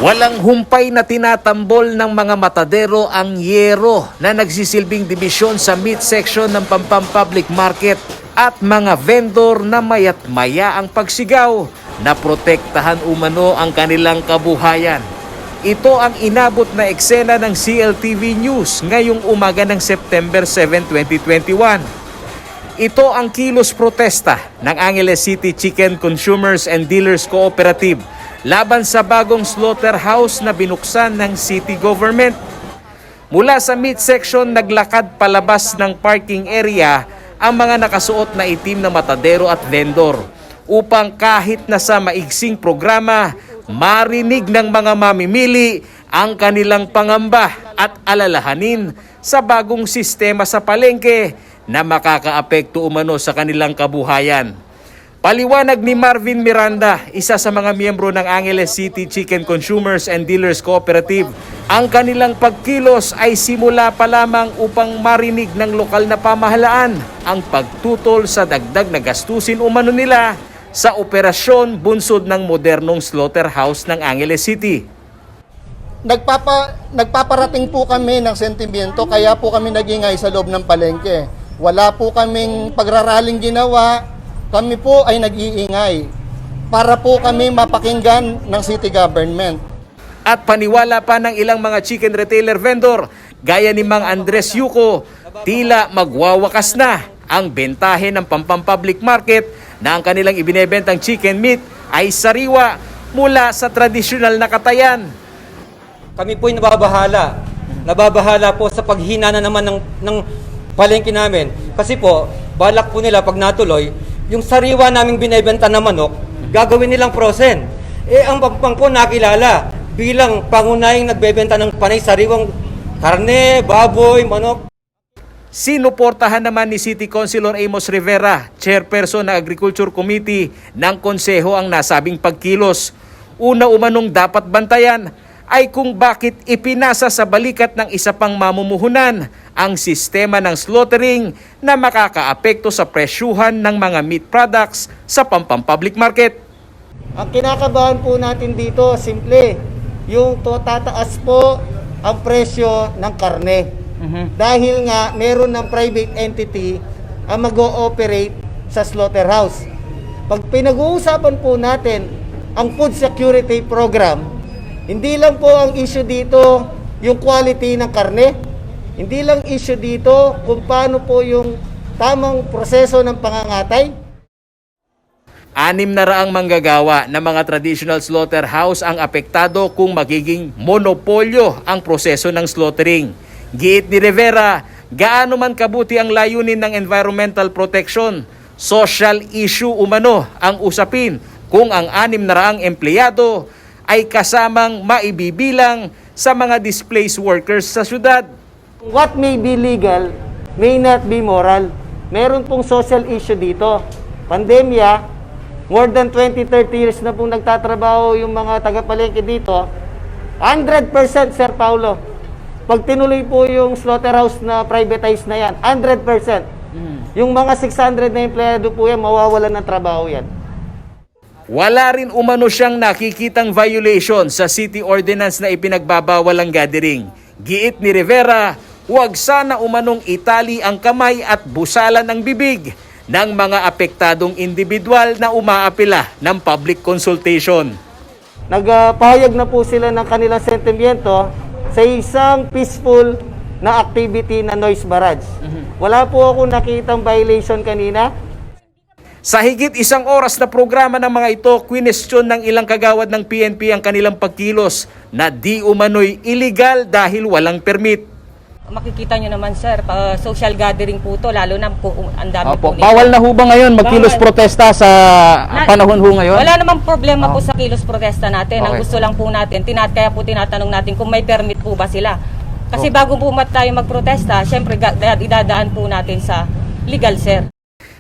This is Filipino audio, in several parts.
Walang humpay na tinatambol ng mga matadero ang yero na nagsisilbing dibisyon sa meat section ng Pampam Public Market at mga vendor na mayat maya ang pagsigaw na protektahan umano ang kanilang kabuhayan. Ito ang inabot na eksena ng CLTV News ngayong umaga ng September 7, 2021. Ito ang kilos protesta ng Angeles City Chicken Consumers and Dealers Cooperative laban sa bagong slaughterhouse na binuksan ng city government. Mula sa meat section, naglakad palabas ng parking area ang mga nakasuot na itim na matadero at vendor upang kahit na sa maigsing programa, marinig ng mga mamimili ang kanilang pangamba at alalahanin sa bagong sistema sa palengke na makakaapekto umano sa kanilang kabuhayan. Paliwanag ni Marvin Miranda, isa sa mga miyembro ng Angeles City Chicken Consumers and Dealers Cooperative, ang kanilang pagkilos ay simula pa lamang upang marinig ng lokal na pamahalaan ang pagtutol sa dagdag na gastusin umano nila sa operasyon bunsod ng modernong slaughterhouse ng Angeles City. Nagpaparating po kami ng sentimiento, kaya po kami nagingay sa loob ng palengke. Wala po kaming pagraraling ginawa. Kami po ay nag-iingay para po kami mapakinggan ng city government. At paniwala pa ng ilang mga chicken retailer vendor, gaya ni Mang Andres Yuko, tila magwawakas na ang bentahe ng Pampam Public Market na ang kanilang ibinebentang chicken meat ay sariwa mula sa tradisyonal na katayan. Kami po ay nababahala. Nababahala po sa paghina na naman ng palengke namin. Kasi po, balak po nila pag natuloy, yung sariwa naming binibenta na manok, gagawin nilang frozen. Ang Pampang po nakilala bilang pangunahing nagbebenta ng panay sariwang karne, baboy, manok. Sinuportahan naman ni City Councilor Amos Rivera, chairperson ng Agriculture Committee ng konseho ang nasabing pagkilos. Una umanong dapat bantayan ay kung bakit ipinasa sa balikat ng isa pang mamumuhunan ang sistema ng slaughtering na makakaapekto sa presyuhan ng mga meat products sa Pampam Public Market. Ang kinakabahan po natin dito, simple, yung tataas po ang presyo ng karne. Dahil nga meron ng private entity ang mag-ooperate sa slaughterhouse. Pag pinag-uusapan po natin ang food security program, hindi lang po ang issue dito yung quality ng karne. Hindi lang issue dito kung paano po yung tamang proseso ng pangangatay. 600 manggagawa ng mga traditional slaughterhouse ang apektado kung magiging monopolyo ang proseso ng slaughtering. Giit ni Rivera, gaano man kabuti ang layunin ng environmental protection, social issue umano ang usapin kung ang 600 empleyado ay kasamang maibibilang sa mga displaced workers sa syudad. What may be legal may not be moral. Meron pong social issue dito. Pandemya, more than 20-30 years na pong nagtatrabaho yung mga taga-palengke dito. 100% Sir Paulo. Pag tinuloy po yung slaughterhouse na privatized na yan, 100%. Yung mga 600 na empleyado po yan, mawawalan ng trabaho yan. Wala rin umano siyang nakikitang violation sa city ordinance na ipinagbabawal ang gathering. Giit ni Rivera, huwag sana umanong itali ang kamay at busalan ang bibig ng mga apektadong individual na umaapila ng public consultation. Nagpahayag na po sila ng kanilang sentimiento sa isang peaceful na activity na noise barrage. Wala po ako nakitang violation kanina. Sa higit 1 oras na programa ng mga ito, kwinestyon ng ilang kagawad ng PNP ang kanilang pagkilos na di umano'y illegal dahil walang permit. Makikita nyo naman sir, social gathering po to, lalo na kung ang dami po nito. Bawal na ho ba ngayon magkilos protesta sa panahon ho ngayon? Wala namang problema po sa kilos protesta natin. Ang gusto lang po natin, kaya po tinatanong natin kung may permit po ba sila. Kasi bago po tayo magprotesta, syempre idadaan po natin sa legal sir.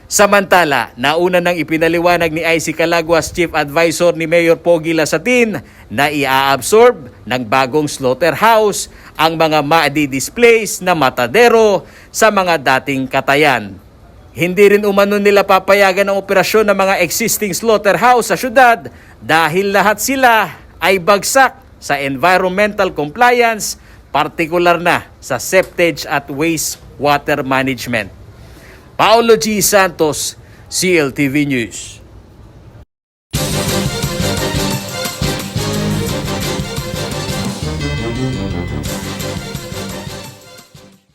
Samantala, nauna nang ipinaliwanag ni IC Calaguas Chief Advisor ni Mayor Pogi Lasatin na i-absorb ng bagong slaughterhouse ang mga ma-displace na matadero sa mga dating katayan. Hindi rin umano nila papayagan ang operasyon ng mga existing slaughterhouse sa syudad dahil lahat sila ay bagsak sa environmental compliance, partikular na sa septage at wastewater management. Paolo G. Santos, CLTV News.